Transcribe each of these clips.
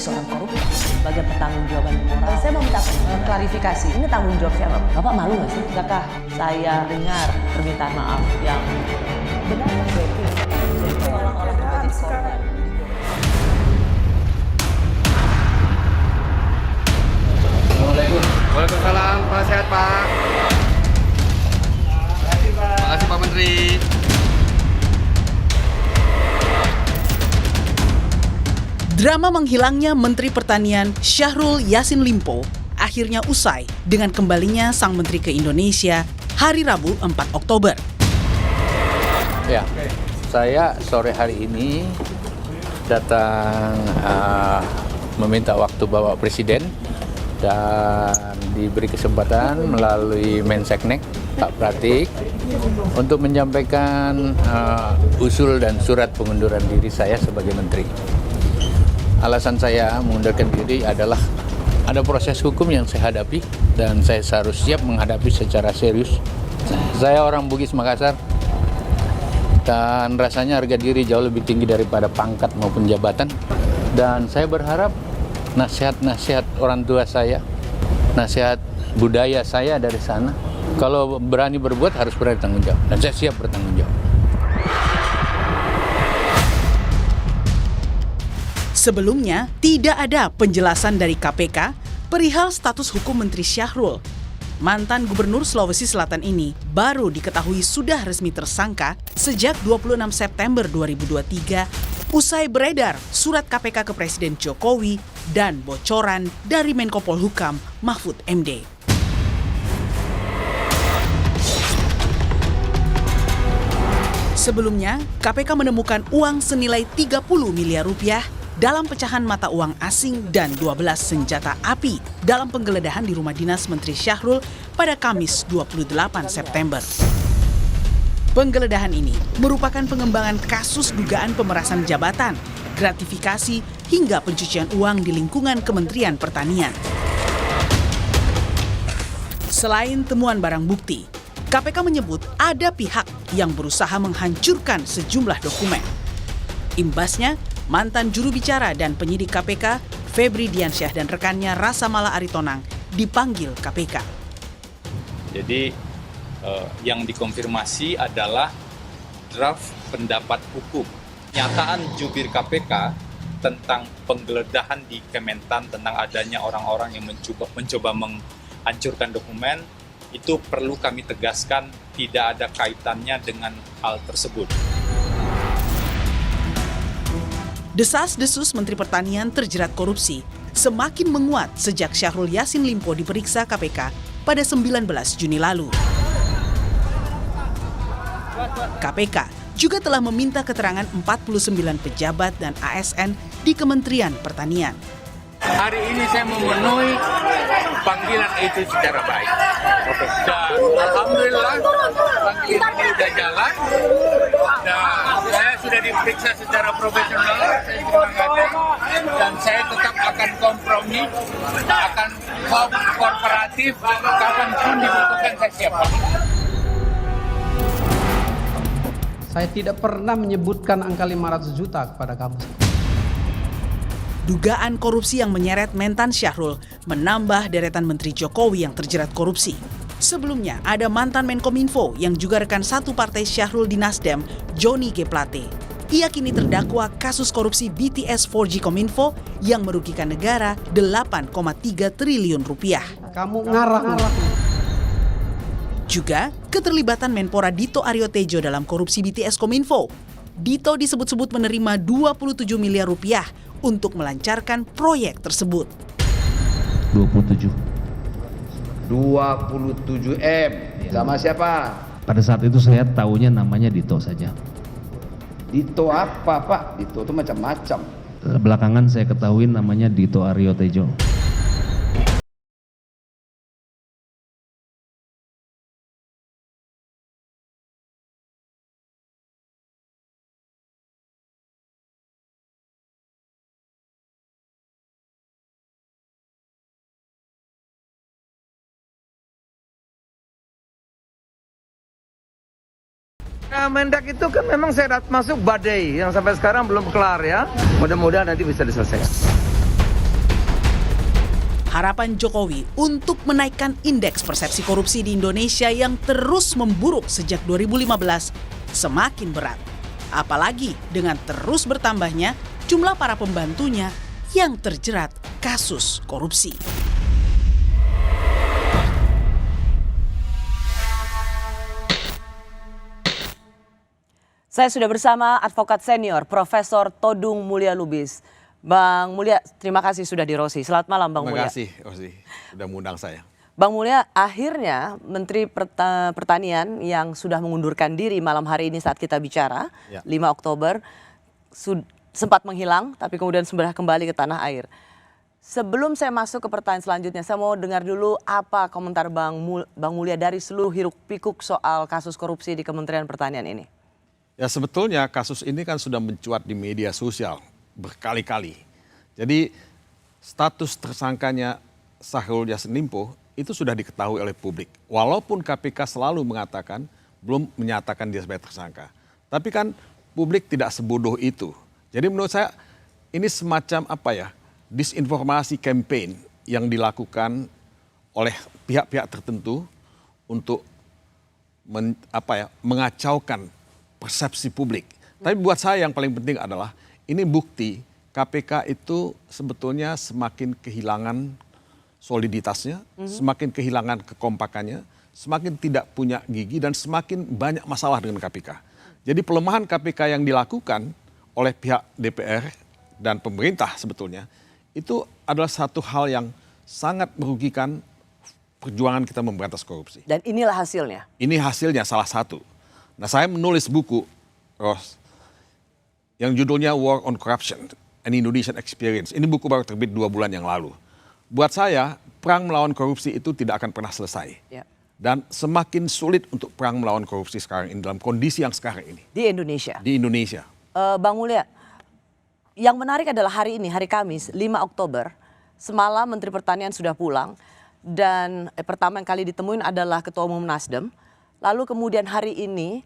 seorang koruptor sebagai pertanggungjawaban moral. Saya mau minta klarifikasi, ini tanggung jawab siapa? Bapak malu nggak sih? Tidakkah saya dengar permintaan maaf yang benar berarti orang-orang menjadi korban? Assalamualaikum. Waalaikumsalam. Pak sehat Pak. Terima kasih Pak Menteri. Drama menghilangnya Menteri Pertanian Syahrul Yassin Limpo akhirnya usai dengan kembalinya sang menteri ke Indonesia hari Rabu 4 Oktober. Ya, saya sore hari ini datang meminta waktu Bapak Presiden dan diberi kesempatan melalui Menseknek Pak Pratik untuk menyampaikan usul dan surat pengunduran diri saya sebagai menteri. Alasan saya mengundurkan diri adalah ada proses hukum yang saya hadapi dan saya harus siap menghadapi secara serius. Saya orang Bugis Makassar dan rasanya harga diri jauh lebih tinggi daripada pangkat maupun jabatan. Dan saya berharap nasihat-nasihat orang tua saya, nasihat budaya saya dari sana, kalau berani berbuat harus berani tanggung jawab. Dan saya siap bertanggung jawab. Sebelumnya, tidak ada penjelasan dari KPK perihal status hukum Menteri Syahrul. Mantan Gubernur Sulawesi Selatan ini baru diketahui sudah resmi tersangka sejak 26 September 2023 usai beredar surat KPK ke Presiden Jokowi dan bocoran dari Menko Polhukam Mahfud MD. Sebelumnya, KPK menemukan uang senilai 30 miliar rupiah dalam pecahan mata uang asing dan 12 senjata api dalam penggeledahan di rumah dinas Menteri Syahrul pada Kamis 28 September. Penggeledahan ini merupakan pengembangan kasus dugaan pemerasan jabatan, gratifikasi, hingga pencucian uang di lingkungan Kementerian Pertanian. Selain temuan barang bukti, KPK menyebut ada pihak yang berusaha menghancurkan sejumlah dokumen. Imbasnya, mantan juru bicara dan penyidik KPK, Febri Diansyah dan rekannya Rasa Mala Aritonang dipanggil KPK. Jadi yang dikonfirmasi adalah draft pendapat hukum. Nyataan jubir KPK tentang penggeledahan di Kementan tentang adanya orang-orang yang mencoba menghancurkan dokumen, itu perlu kami tegaskan tidak ada kaitannya dengan hal tersebut. Desas-desus Menteri Pertanian terjerat korupsi semakin menguat sejak Syahrul Yassin Limpo diperiksa KPK pada 19 Juni lalu. KPK juga telah meminta keterangan 49 pejabat dan ASN di Kementerian Pertanian. Hari ini saya memenuhi panggilan itu secara baik. Dan alhamdulillah panggilan ini sudah jalan. Dan saya sudah diperiksa secara profesional, saya terima kasih. Dan saya tetap akan kompromi, akan kooperatif, kapanpun dibutuhkan saya siap. Saya tidak pernah menyebutkan angka 500 juta kepada kamu. Dugaan korupsi yang menyeret mentan Syahrul menambah deretan Menteri Jokowi yang terjerat korupsi. Sebelumnya, ada mantan Menkominfo yang juga rekan satu partai Syahrul di Nasdem, Johnny G. Plate. Ia kini terdakwa kasus korupsi BTS 4G Kominfo yang merugikan negara 8,3 triliun rupiah. Kamu ngarang. Juga keterlibatan Menpora Dito Aryo Tejo dalam korupsi BTS Kominfo. Dito disebut-sebut menerima 27 miliar rupiah untuk melancarkan proyek tersebut. 27 M. Sama siapa? Pada saat itu saya tahunya namanya Dito saja. Dito apa Pak? Dito itu macam-macam. Belakangan saya ketahui namanya Dito Aryo Tejo. Nah, Mendak itu kan memang saya masuk badai yang sampai sekarang belum kelar ya. Mudah-mudahan nanti bisa diselesaikan. Harapan Jokowi untuk menaikkan indeks persepsi korupsi di Indonesia yang terus memburuk sejak 2015 semakin berat. Apalagi dengan terus bertambahnya jumlah para pembantunya yang terjerat kasus korupsi. Saya sudah bersama advokat senior Profesor Todung Mulya Lubis. Bang Mulya, terima kasih sudah di Rosi. Selamat malam Bang Mulya. Terima kasih Rosi, sudah mengundang saya. Bang Mulya, akhirnya Menteri Pertanian yang sudah mengundurkan diri malam hari ini saat kita bicara, 5 Oktober, sempat menghilang tapi kemudian sudah kembali ke tanah air. Sebelum saya masuk ke pertanyaan selanjutnya, saya mau dengar dulu apa komentar Bang Mulya dari seluruh hiruk pikuk soal kasus korupsi di Kementerian Pertanian ini. Ya sebetulnya kasus ini kan sudah mencuat di media sosial berkali-kali. Jadi status tersangkanya Syahrul Yassin Limpo itu sudah diketahui oleh publik. Walaupun KPK selalu mengatakan belum menyatakan dia sebagai tersangka. Tapi kan publik tidak sebodoh itu. Jadi menurut saya ini semacam disinformasi campaign yang dilakukan oleh pihak-pihak tertentu untuk mengacaukan persepsi publik. Tapi buat saya yang paling penting adalah ini bukti KPK itu sebetulnya semakin kehilangan soliditasnya, semakin kehilangan kekompakannya, semakin tidak punya gigi dan semakin banyak masalah dengan KPK. Jadi pelemahan KPK yang dilakukan oleh pihak DPR dan pemerintah sebetulnya itu adalah satu hal yang sangat merugikan perjuangan kita memberantas korupsi. Dan inilah hasilnya. Ini hasilnya salah satu. Nah, saya menulis buku, Ros, yang judulnya War on Corruption, an Indonesian Experience. Ini buku baru terbit 2 bulan yang lalu. Buat saya, perang melawan korupsi itu tidak akan pernah selesai. Ya. Dan semakin sulit untuk perang melawan korupsi sekarang ini dalam kondisi yang sekarang ini. Di Indonesia. Di Indonesia. Bang Mulya, yang menarik adalah hari ini, hari Kamis, 5 Oktober, semalam Menteri Pertanian sudah pulang. Dan pertama yang kali ditemuin adalah Ketua Umum Nasdem. Lalu kemudian hari ini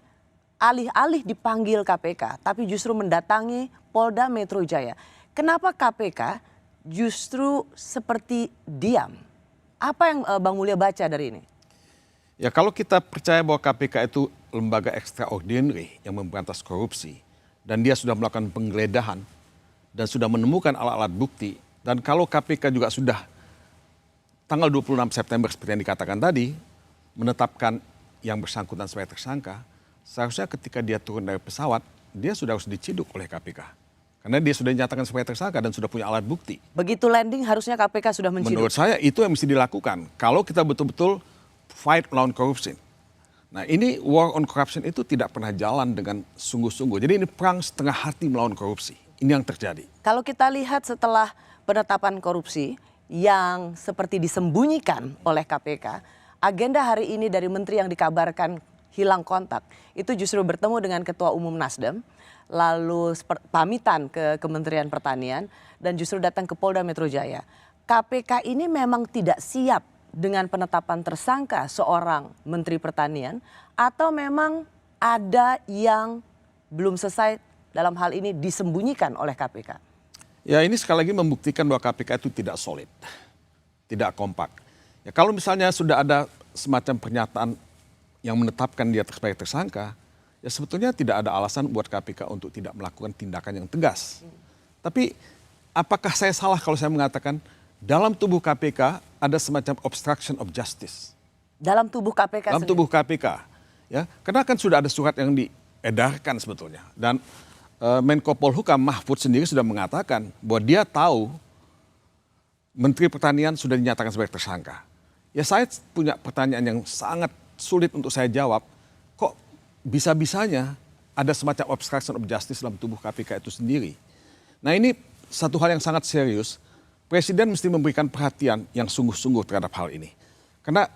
alih-alih dipanggil KPK, tapi justru mendatangi Polda Metro Jaya. Kenapa KPK justru seperti diam? Apa yang Bang Mulya baca dari ini? Ya kalau kita percaya bahwa KPK itu lembaga extraordinary yang memberantas korupsi, dan dia sudah melakukan penggeledahan dan sudah menemukan alat-alat bukti, dan kalau KPK juga sudah tanggal 26 September seperti yang dikatakan tadi, menetapkan yang bersangkutan sebagai tersangka, seharusnya ketika dia turun dari pesawat, dia sudah harus diciduk oleh KPK. Karena dia sudah dinyatakan sebagai tersangka dan sudah punya alat bukti. Begitu landing harusnya KPK sudah menciduk. Menurut saya itu yang mesti dilakukan. Kalau kita betul-betul fight melawan korupsi. Nah ini war on corruption itu tidak pernah jalan dengan sungguh-sungguh. Jadi ini perang setengah hati melawan korupsi. Ini yang terjadi. Kalau kita lihat setelah penetapan korupsi yang seperti disembunyikan oleh KPK, agenda hari ini dari menteri yang dikabarkan hilang kontak, itu justru bertemu dengan Ketua Umum Nasdem, lalu pamitan ke Kementerian Pertanian, dan justru datang ke Polda Metro Jaya. KPK ini memang tidak siap dengan penetapan tersangka seorang Menteri Pertanian, atau memang ada yang belum selesai dalam hal ini disembunyikan oleh KPK? Ya ini sekali lagi membuktikan bahwa KPK itu tidak solid, tidak kompak. Ya kalau misalnya sudah ada semacam pernyataan yang menetapkan dia sebagai tersangka, ya sebetulnya tidak ada alasan buat KPK untuk tidak melakukan tindakan yang tegas. Tapi apakah saya salah kalau saya mengatakan dalam tubuh KPK ada semacam obstruction of justice? Dalam tubuh KPK dalam tubuh KPK, ya karena kan sudah ada surat yang diedarkan sebetulnya. Dan Menko Polhukam Mahfud sendiri sudah mengatakan bahwa dia tahu Menteri Pertanian sudah dinyatakan sebagai tersangka. Ya saya punya pertanyaan yang sangat sulit untuk saya jawab. Kok bisa-bisanya ada semacam obstruction of justice dalam tubuh KPK itu sendiri? Nah ini satu hal yang sangat serius. Presiden mesti memberikan perhatian yang sungguh-sungguh terhadap hal ini. Karena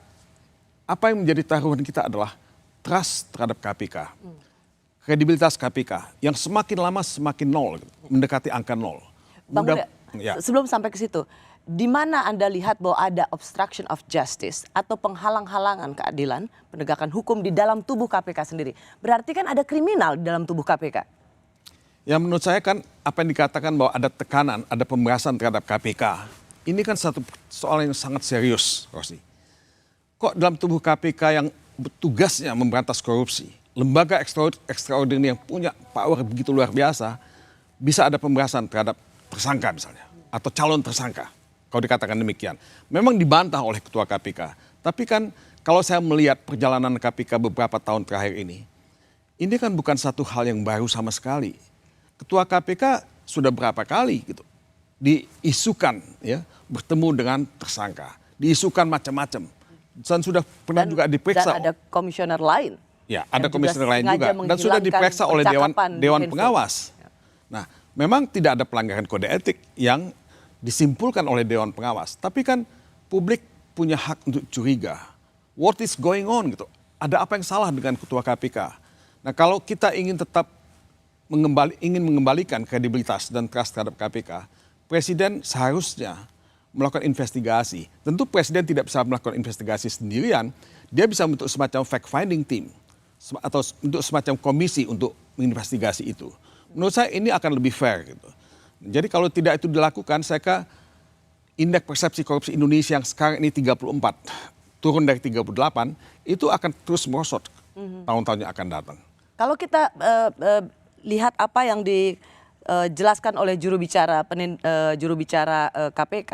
apa yang menjadi taruhan kita adalah trust terhadap KPK. Kredibilitas KPK yang semakin lama semakin nol, mendekati angka nol. Bang Mulya, sebelum sampai ke situ, di mana Anda lihat bahwa ada obstruction of justice atau penghalang-halangan keadilan, penegakan hukum di dalam tubuh KPK sendiri? Berarti kan ada kriminal di dalam tubuh KPK. Ya menurut saya kan apa yang dikatakan bahwa ada tekanan, ada pemerasan terhadap KPK, ini kan satu soal yang sangat serius, Rossi. Kok dalam tubuh KPK yang tugasnya memberantas korupsi, lembaga extraordinary yang punya power begitu luar biasa, bisa ada pembahasan terhadap tersangka misalnya, atau calon tersangka, kalau dikatakan demikian. Memang dibantah oleh Ketua KPK, tapi kan kalau saya melihat perjalanan KPK beberapa tahun terakhir ini kan bukan satu hal yang baru sama sekali. Ketua KPK sudah berapa kali gitu diisukan ya bertemu dengan tersangka, diisukan macam-macam. Dan sudah pernah juga diperiksa. Dan ada komisioner lain. Ya, ada yang komisioner lain juga dan sudah menghilangkan diperiksa oleh Dewan handphone. Pengawas. Nah, memang tidak ada pelanggaran kode etik yang disimpulkan oleh Dewan Pengawas, tapi kan publik punya hak untuk curiga. What is going on gitu? Ada apa yang salah dengan Ketua KPK? Nah, kalau kita ingin tetap mengembalikan kredibilitas dan trust terhadap KPK, Presiden seharusnya melakukan investigasi. Tentu Presiden tidak bisa melakukan investigasi sendirian, dia bisa membentuk semacam fact-finding team atau untuk semacam komisi untuk menginvestigasi itu. Menurut saya ini akan lebih fair gitu. Jadi kalau tidak itu dilakukan, saya kira indeks persepsi korupsi Indonesia yang sekarang ini 34, turun dari 38, itu akan terus merosot tahun-tahun yang akan datang. Kalau kita lihat apa yang dijelaskan oleh juru bicara KPK,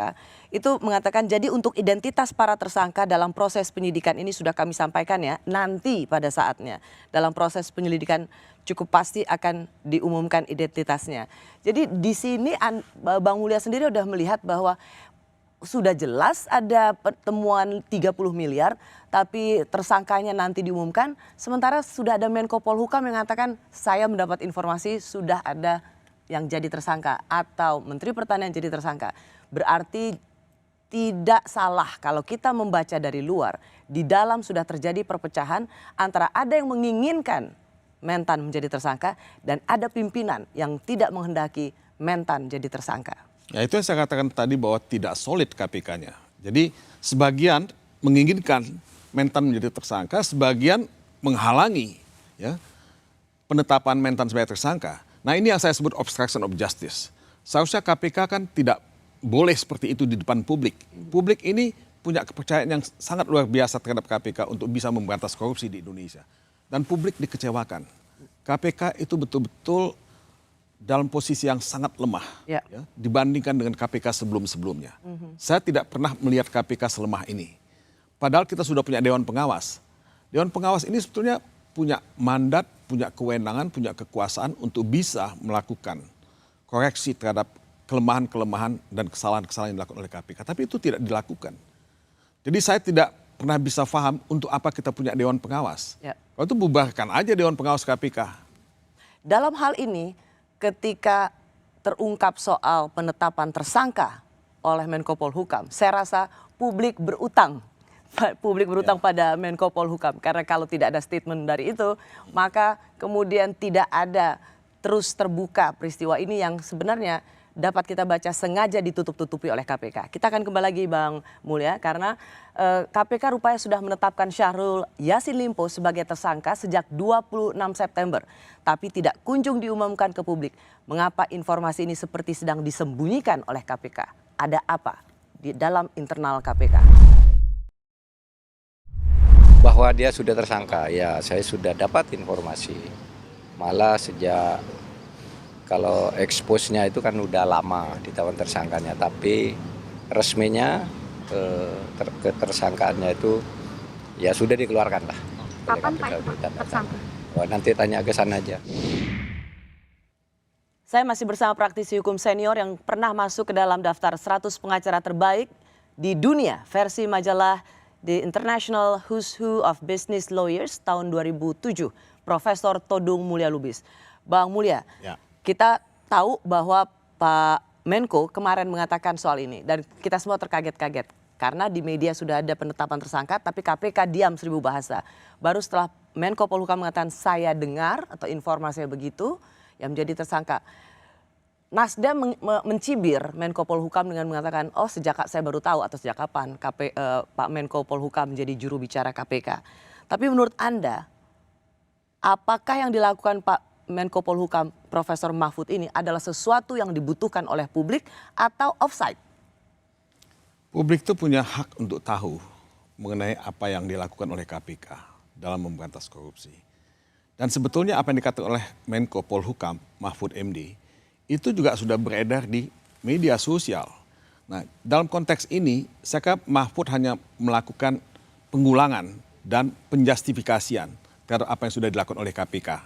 itu mengatakan jadi untuk identitas para tersangka dalam proses penyidikan ini sudah kami sampaikan ya, nanti pada saatnya dalam proses penyelidikan cukup pasti akan diumumkan identitasnya. Jadi di sini Bang Mulya sendiri sudah melihat bahwa sudah jelas ada pertemuan 30 miliar, tapi tersangkanya nanti diumumkan. Sementara sudah ada Menko Polhukam yang mengatakan saya mendapat informasi sudah ada yang jadi tersangka atau Menteri Pertanian jadi tersangka. Berarti tidak salah kalau kita membaca dari luar, di dalam sudah terjadi perpecahan antara ada yang menginginkan Mentan menjadi tersangka dan ada pimpinan yang tidak menghendaki Mentan jadi tersangka. Ya itu yang saya katakan tadi bahwa tidak solid KPK-nya. Jadi sebagian menginginkan Mentan menjadi tersangka, sebagian menghalangi ya penetapan Mentan sebagai tersangka. Nah ini yang saya sebut obstruction of justice. Seharusnya KPK kan tidak boleh seperti itu di depan publik. Publik ini punya kepercayaan yang sangat luar biasa terhadap KPK untuk bisa memberantas korupsi di Indonesia. Dan publik dikecewakan. KPK itu betul-betul dalam posisi yang sangat lemah ya, dibandingkan dengan KPK sebelum-sebelumnya. Saya tidak pernah melihat KPK selemah ini. Padahal kita sudah punya Dewan Pengawas. Dewan Pengawas ini sebetulnya punya mandat, punya kewenangan, punya kekuasaan untuk bisa melakukan koreksi terhadap kelemahan-kelemahan dan kesalahan-kesalahan yang dilakukan oleh KPK. Tapi itu tidak dilakukan. Jadi saya tidak pernah bisa paham untuk apa kita punya Dewan Pengawas. Kalau itu bubarkan aja Dewan Pengawas KPK. Dalam hal ini, ketika terungkap soal penetapan tersangka oleh Menko Polhukam, saya rasa publik berutang pada Menko Polhukam. Karena kalau tidak ada statement dari itu, maka kemudian tidak ada terus terbuka peristiwa ini yang sebenarnya dapat kita baca sengaja ditutup-tutupi oleh KPK. Kita akan kembali lagi Bang Mulya, karena KPK rupanya sudah menetapkan Syahrul Yassin Limpo sebagai tersangka sejak 26 September. Tapi tidak kunjung diumumkan ke publik. Mengapa informasi ini seperti sedang disembunyikan oleh KPK? Ada apa di dalam internal KPK? Bahwa dia sudah tersangka, ya saya sudah dapat informasi. Malah sejak kalau expose-nya itu kan udah lama ditawan tersangkanya, tapi resminya ketersangkaannya itu ya sudah dikeluarkan lah. Kapan Pak tersangka? Oh, nanti tanya ke sana aja. Saya masih bersama praktisi hukum senior yang pernah masuk ke dalam daftar 100 pengacara terbaik di dunia versi majalah The International Who's Who of Business Lawyers tahun 2007, Profesor Todung Mulya Lubis. Bang Mulya, kita tahu bahwa Pak Menko kemarin mengatakan soal ini dan kita semua terkaget-kaget karena di media sudah ada penetapan tersangka tapi KPK diam 1000 bahasa. Baru setelah Menko Polhukam mengatakan saya dengar atau informasinya begitu yang menjadi tersangka. Nasdem mencibir Menko Polhukam dengan mengatakan oh sejak saya baru tahu atau sejak kapan Pak Menko Polhukam menjadi juru bicara KPK. Tapi menurut Anda apakah yang dilakukan Pak Menko Polhukam Profesor Mahfud ini adalah sesuatu yang dibutuhkan oleh publik atau offside? Publik itu punya hak untuk tahu mengenai apa yang dilakukan oleh KPK dalam memberantas korupsi. Dan sebetulnya apa yang dikatakan oleh Menko Polhukam, Mahfud MD, itu juga sudah beredar di media sosial. Nah, dalam konteks ini, saya kira Mahfud hanya melakukan pengulangan dan penjustifikasian terhadap apa yang sudah dilakukan oleh KPK.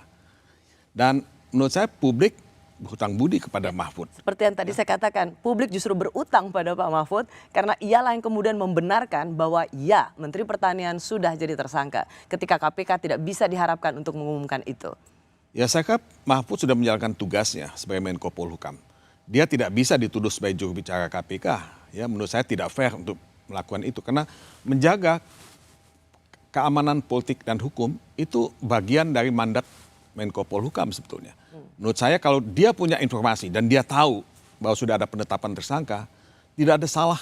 Dan menurut saya publik berhutang budi kepada Mahfud. Seperti yang tadi saya katakan, publik justru berutang pada Pak Mahfud karena ialah yang kemudian membenarkan bahwa ya, Menteri Pertanian sudah jadi tersangka ketika KPK tidak bisa diharapkan untuk mengumumkan itu. Ya, saya kira Mahfud sudah menjalankan tugasnya sebagai Menko Polhukam. Dia tidak bisa dituduh sebagai juru bicara KPK. Ya, menurut saya tidak fair untuk melakukan itu karena menjaga keamanan politik dan hukum itu bagian dari mandat Menko Polhukam sebetulnya. Menurut saya kalau dia punya informasi dan dia tahu bahwa sudah ada penetapan tersangka, tidak ada salah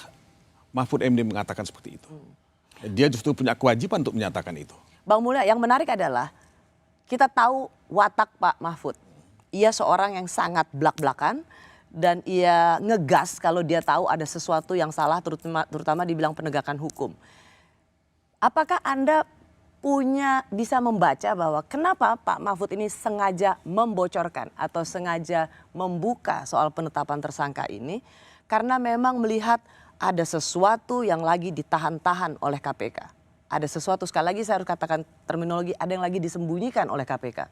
Mahfud MD mengatakan seperti itu. Dia justru punya kewajiban untuk menyatakan itu. Bang Mulya, yang menarik adalah kita tahu watak Pak Mahfud. Ia seorang yang sangat blak-blakan dan ia ngegas kalau dia tahu ada sesuatu yang salah terutama di bidang penegakan hukum. Apakah Anda bisa membaca bahwa kenapa Pak Mahfud ini sengaja membocorkan atau sengaja membuka soal penetapan tersangka ini karena memang melihat ada sesuatu yang lagi ditahan-tahan oleh KPK. Ada sesuatu, sekali lagi saya harus katakan terminologi, ada yang lagi disembunyikan oleh KPK.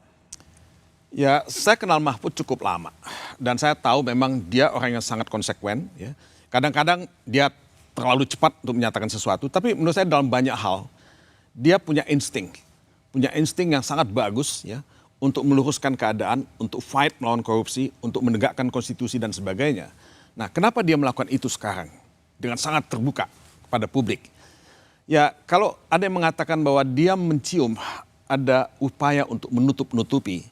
Ya, saya kenal Mahfud cukup lama dan saya tahu memang dia orang yang sangat konsekuen. Ya. Kadang-kadang dia terlalu cepat untuk menyatakan sesuatu, tapi menurut saya dalam banyak hal dia punya insting yang sangat bagus ya untuk meluruskan keadaan, untuk fight melawan korupsi, untuk menegakkan konstitusi dan sebagainya. Nah, kenapa dia melakukan itu sekarang dengan sangat terbuka kepada publik? Ya, kalau ada yang mengatakan bahwa dia mencium ada upaya untuk menutup-nutupi,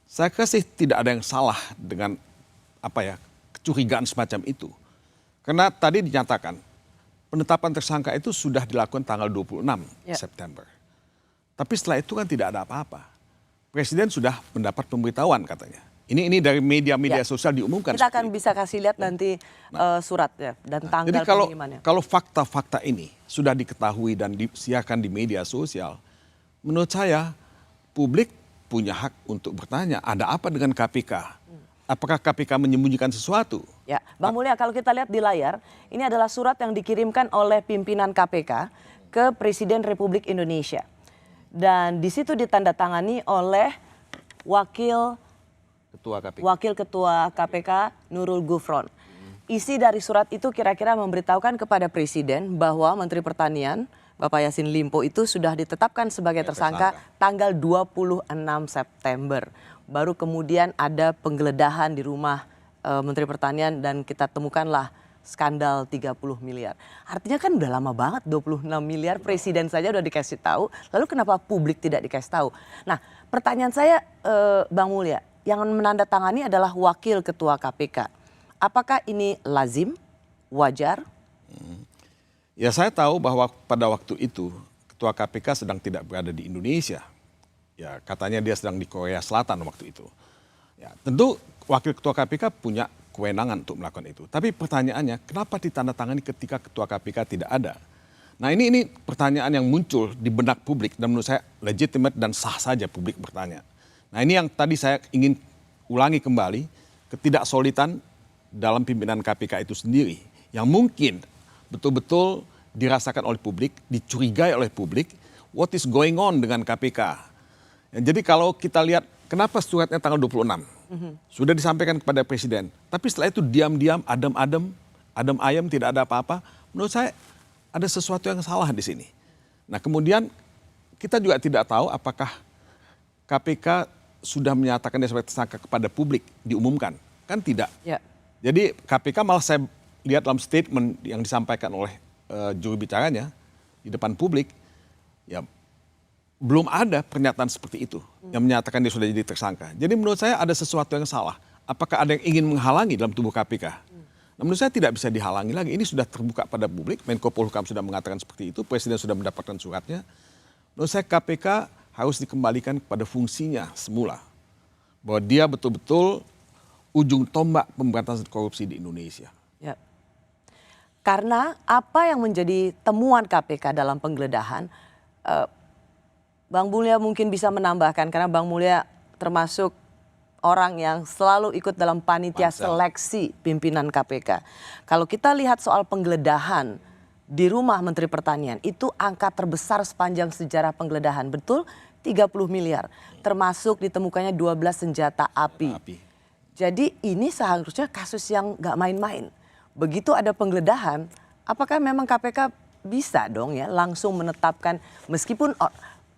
saya kira sih tidak ada yang salah dengan kecurigaan semacam itu. Karena tadi dinyatakan penetapan tersangka itu sudah dilakukan tanggal 26 September. Tapi setelah itu kan tidak ada apa-apa. Presiden sudah mendapat pemberitahuan katanya. Ini dari media-media sosial diumumkan. Kita akan bisa kasih lihat nanti suratnya dan tanggal jadi pengirimannya. Kalau fakta-fakta ini sudah diketahui dan disiarkan di media sosial, menurut saya publik punya hak untuk bertanya, ada apa dengan KPK? Apakah KPK menyembunyikan sesuatu? Ya, Bang Mulya, kalau kita lihat di layar, ini adalah surat yang dikirimkan oleh pimpinan KPK ke Presiden Republik Indonesia. Dan di situ ditandatangani oleh Wakil Ketua KPK Nurul Gufron. Isi dari surat itu kira-kira memberitahukan kepada Presiden bahwa Menteri Pertanian Bapak Yassin Limpo itu sudah ditetapkan sebagai tersangka tanggal 26 September. Baru kemudian ada penggeledahan di rumah Menteri Pertanian dan kita temukanlah skandal 30 miliar. Artinya kan udah lama banget 26 miliar presiden saja udah dikasih tahu. Lalu kenapa publik tidak dikasih tahu? Nah, pertanyaan saya Bang Mulya, yang menandatangani adalah Wakil Ketua KPK. Apakah ini lazim, wajar? Ya, saya tahu bahwa pada waktu itu Ketua KPK sedang tidak berada di Indonesia. Ya, katanya dia sedang di Korea Selatan waktu itu. Ya, tentu Wakil Ketua KPK punya kewenangan untuk melakukan itu. Tapi pertanyaannya, kenapa ditandatangani ketika Ketua KPK tidak ada? Nah, ini pertanyaan yang muncul di benak publik dan menurut saya legitimate dan sah saja publik bertanya. Nah, ini yang tadi saya ingin ulangi kembali, ketidaksolidan dalam pimpinan KPK itu sendiri yang mungkin betul-betul dirasakan oleh publik, dicurigai oleh publik, what is going on dengan KPK. Jadi kalau kita lihat kenapa suratnya tanggal 26, sudah disampaikan kepada Presiden, tapi setelah itu diam-diam, adem ayem, tidak ada apa-apa, menurut saya ada sesuatu yang salah di sini. Nah, kemudian kita juga tidak tahu apakah KPK sudah menyatakan dia sebagai tersangka kepada publik, diumumkan, kan tidak. Ya. Jadi KPK malah saya lihat dalam statement yang disampaikan oleh juru bicaranya di depan publik, ya belum ada pernyataan seperti itu yang menyatakan dia sudah jadi tersangka. Jadi menurut saya ada sesuatu yang salah. Apakah ada yang ingin menghalangi dalam tubuh KPK? Nah, menurut saya tidak bisa dihalangi lagi. Ini sudah terbuka pada publik. Menko Polhukam sudah mengatakan seperti itu. Presiden sudah mendapatkan suratnya. Menurut saya KPK harus dikembalikan kepada fungsinya semula. Bahwa dia betul-betul ujung tombak pemberantasan korupsi di Indonesia. Ya. Karena apa yang menjadi temuan KPK dalam penggeledahan, Bang Mulya mungkin bisa menambahkan karena Bang Mulya termasuk orang yang selalu ikut dalam panitia seleksi pimpinan KPK. Kalau kita lihat soal penggeledahan di rumah Menteri Pertanian, itu angka terbesar sepanjang sejarah penggeledahan, betul? 30 miliar, termasuk ditemukannya 12 senjata api. Jadi ini seharusnya kasus yang nggak main-main. Begitu ada penggeledahan, apakah memang KPK bisa dong ya langsung menetapkan, meskipun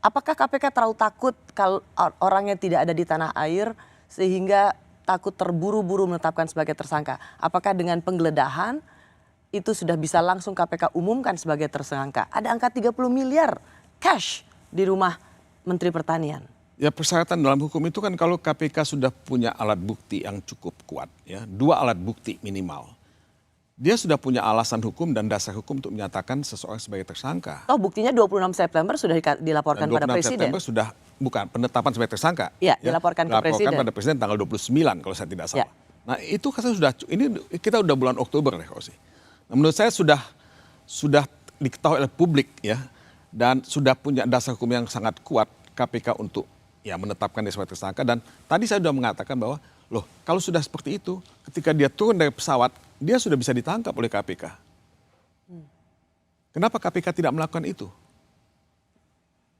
apakah KPK terlalu takut kalau orangnya tidak ada di tanah air sehingga takut terburu-buru menetapkan sebagai tersangka? Apakah dengan penggeledahan itu sudah bisa langsung KPK umumkan sebagai tersangka? Ada angka 30 miliar cash di rumah Menteri Pertanian. Ya, persyaratan dalam hukum itu kan kalau KPK sudah punya alat bukti yang cukup kuat, ya, 2 alat bukti minimal. Dia sudah punya alasan hukum dan dasar hukum untuk menyatakan seseorang sebagai tersangka. Oh, buktinya 26 September sudah dilaporkan pada Presiden. 26 September sudah bukan penetapan sebagai tersangka. Ya, dilaporkan ke Presiden. Dilaporkan pada Presiden tanggal 29 kalau saya tidak salah. Ya. Nah, itu kan sudah, ini kita udah bulan Oktober deh, Rosi. Nah, menurut saya sudah diketahui oleh publik, ya, dan sudah punya dasar hukum yang sangat kuat KPK untuk ya menetapkan dia sebagai tersangka. Dan tadi saya sudah mengatakan bahwa loh, kalau sudah seperti itu, ketika dia turun dari pesawat, dia sudah bisa ditangkap oleh KPK. Kenapa KPK tidak melakukan itu?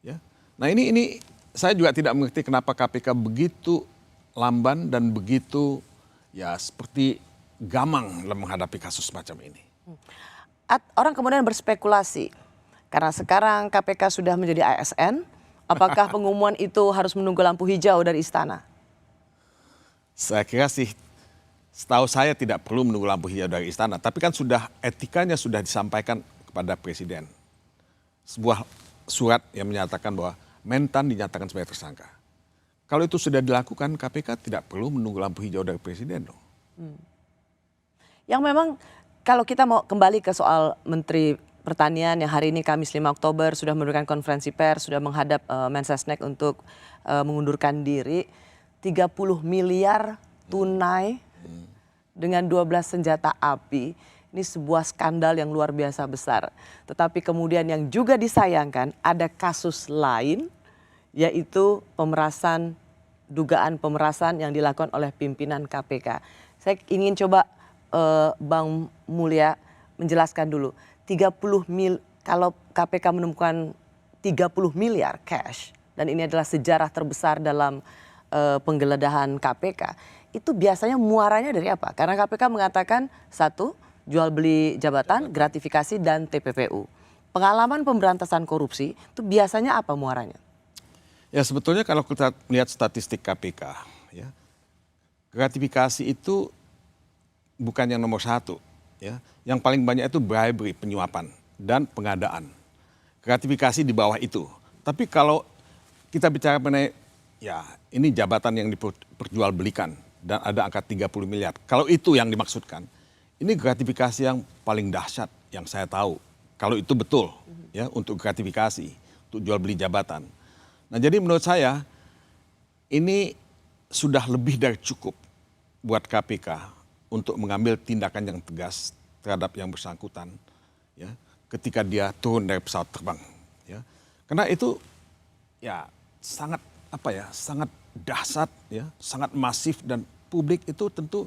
Ya. Nah, ini saya juga tidak mengerti kenapa KPK begitu lamban dan begitu ya seperti gamang dalam menghadapi kasus semacam ini. Orang kemudian berspekulasi karena sekarang KPK sudah menjadi ASN, apakah pengumuman itu harus menunggu lampu hijau dari istana? Saya kira sih, setahu saya tidak perlu menunggu lampu hijau dari istana, tapi kan sudah etikanya sudah disampaikan kepada Presiden. Sebuah surat yang menyatakan bahwa Mentan dinyatakan sebagai tersangka. Kalau itu sudah dilakukan, KPK tidak perlu menunggu lampu hijau dari Presiden dong. Yang memang kalau kita mau kembali ke soal Menteri Pertanian yang hari ini Kamis 5 Oktober sudah memberikan konferensi pers, sudah menghadap Mensesnek untuk mengundurkan diri, 30 miliar tunai dengan 12 senjata api. Ini sebuah skandal yang luar biasa besar. Tetapi kemudian yang juga disayangkan ada kasus lain, yaitu dugaan pemerasan yang dilakukan oleh pimpinan KPK. Saya ingin coba Bang Mulya menjelaskan dulu. Kalau KPK menemukan 30 miliar cash, dan ini adalah sejarah terbesar dalam penggeledahan KPK, itu biasanya muaranya dari apa? Karena KPK mengatakan 1, jual beli jabatan, gratifikasi, dan TPPU. Pengalaman pemberantasan korupsi itu biasanya apa muaranya? Ya, sebetulnya kalau kita lihat statistik KPK, ya, gratifikasi itu bukan yang nomor 1. Ya. Yang paling banyak itu bribery, penyuapan, dan pengadaan. Gratifikasi di bawah itu. Tapi kalau kita bicara mengenai ya ini jabatan yang diperjualbelikan dan ada angka 30 miliar. Kalau itu yang dimaksudkan, ini gratifikasi yang paling dahsyat yang saya tahu. Kalau itu betul ya untuk gratifikasi, untuk jual beli jabatan. Nah, jadi menurut saya ini sudah lebih dari cukup buat KPK untuk mengambil tindakan yang tegas terhadap yang bersangkutan ya ketika dia turun dari pesawat terbang ya. Karena itu ya sangat sangat dahsyat ya, sangat masif, dan publik itu tentu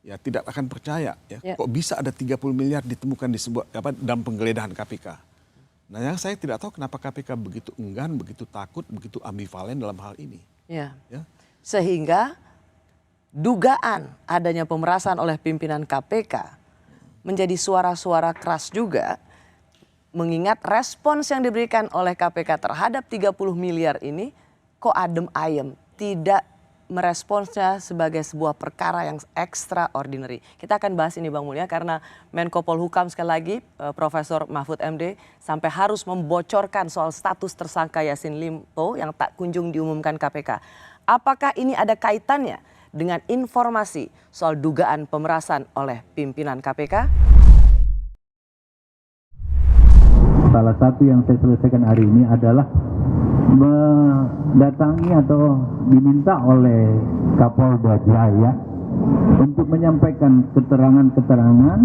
ya tidak akan percaya ya. Kok bisa ada 30 miliar ditemukan di sebuah dalam penggeledahan KPK. Nah, yang saya tidak tahu kenapa KPK begitu enggan, begitu takut, begitu ambivalen dalam hal ini. Ya. Sehingga dugaan adanya pemerasan oleh pimpinan KPK menjadi suara-suara keras juga, mengingat respons yang diberikan oleh KPK terhadap 30 miliar ini kok adem ayem, tidak meresponsnya sebagai sebuah perkara yang extraordinary. Kita akan bahas ini Bang Mulya karena Menko Polhukam sekali lagi Profesor Mahfud MD sampai harus membocorkan soal status tersangka Yassin Limpo yang tak kunjung diumumkan KPK. Apakah ini ada kaitannya dengan informasi soal dugaan pemerasan oleh pimpinan KPK? Salah satu yang saya selesaikan hari ini adalah mendatangi atau diminta oleh Kapolda Jaya untuk menyampaikan keterangan-keterangan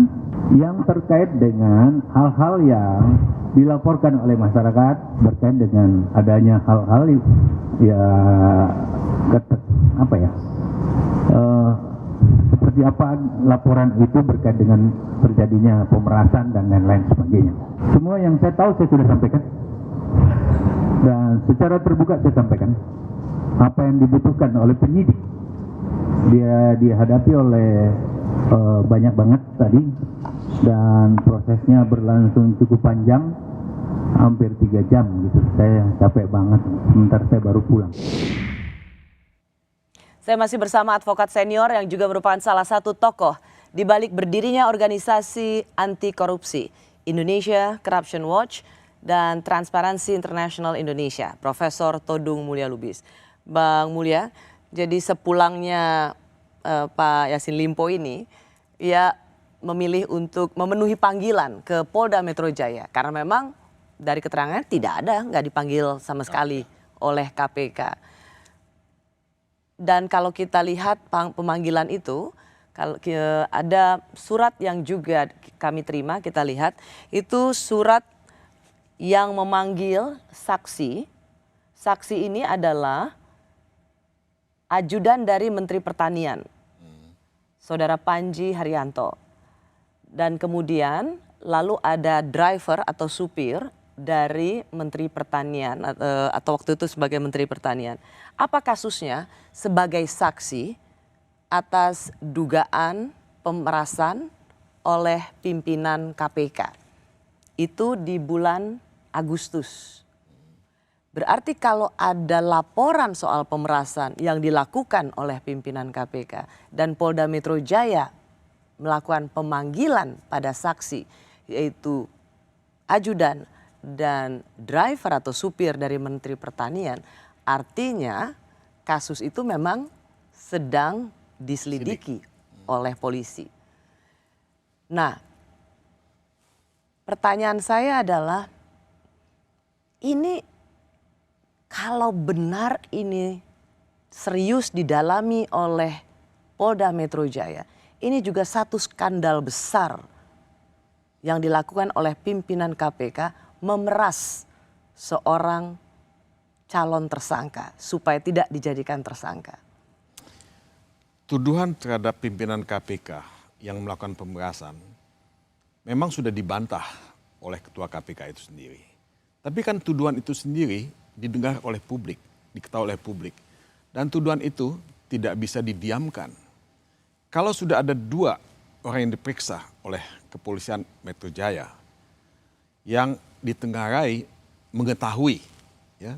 yang terkait dengan hal-hal yang dilaporkan oleh masyarakat berkait dengan adanya hal-hal seperti apa laporan itu berkait dengan terjadinya pemerasan dan lain-lain sebagainya. Semua yang saya tahu saya sudah sampaikan dan secara terbuka saya sampaikan apa yang dibutuhkan oleh penyidik. Dia dihadapi oleh banyak banget tadi dan prosesnya berlangsung cukup panjang, hampir 3 jam gitu. Saya capek banget, sebentar saya baru pulang. Saya masih bersama advokat senior yang juga merupakan salah satu tokoh di balik berdirinya organisasi anti korupsi Indonesia Corruption Watch dan Transparency International Indonesia, Profesor Todung Mulya Lubis. Bang Mulya, jadi sepulangnya Pak Yassin Limpo ini, ia memilih untuk memenuhi panggilan ke Polda Metro Jaya karena memang dari keterangan nggak dipanggil sama sekali oleh KPK. Dan kalau kita lihat pemanggilan itu, kalau ada surat yang juga kami terima, kita lihat itu surat yang memanggil saksi. Saksi ini adalah ajudan dari Menteri Pertanian, Saudara Panji Haryanto. Dan kemudian lalu ada driver atau supir dari Menteri Pertanian atau waktu itu sebagai Menteri Pertanian. Apa kasusnya? Sebagai saksi atas dugaan pemerasan oleh pimpinan KPK. Itu di bulan Agustus. Berarti kalau ada laporan soal pemerasan yang dilakukan oleh pimpinan KPK dan Polda Metro Jaya melakukan pemanggilan pada saksi, yaitu ajudan dan driver atau supir dari Menteri Pertanian, artinya kasus itu memang sedang diselidiki oleh polisi. Nah, pertanyaan saya adalah, ini kalau benar ini serius didalami oleh Polda Metro Jaya, ini juga satu skandal besar yang dilakukan oleh pimpinan KPK memeras seorang calon tersangka supaya tidak dijadikan tersangka. Tuduhan terhadap pimpinan KPK yang melakukan pemerasan memang sudah dibantah oleh ketua KPK itu sendiri. Tapi kan tuduhan itu sendiri didengar oleh publik, diketahui oleh publik. Dan tuduhan itu tidak bisa didiamkan. Kalau sudah ada 2 orang yang diperiksa oleh kepolisian Metro Jaya yang ditengarai mengetahui ya,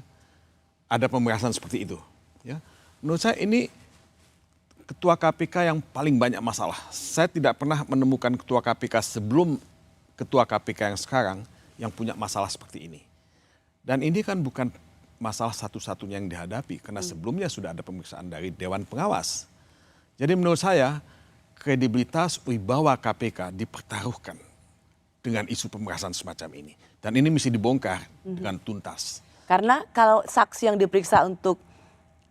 ada pemerasan seperti itu. Ya. Menurut saya ini ketua KPK yang paling banyak masalah. Saya tidak pernah menemukan ketua KPK sebelum ketua KPK yang sekarang yang punya masalah seperti ini. Dan ini kan bukan masalah satu-satunya yang dihadapi, karena sebelumnya sudah ada pemeriksaan dari Dewan Pengawas. Jadi menurut saya kredibilitas wibawa KPK dipertaruhkan dengan isu pemerasan semacam ini. Dan ini mesti dibongkar dengan tuntas. Karena kalau saksi yang diperiksa untuk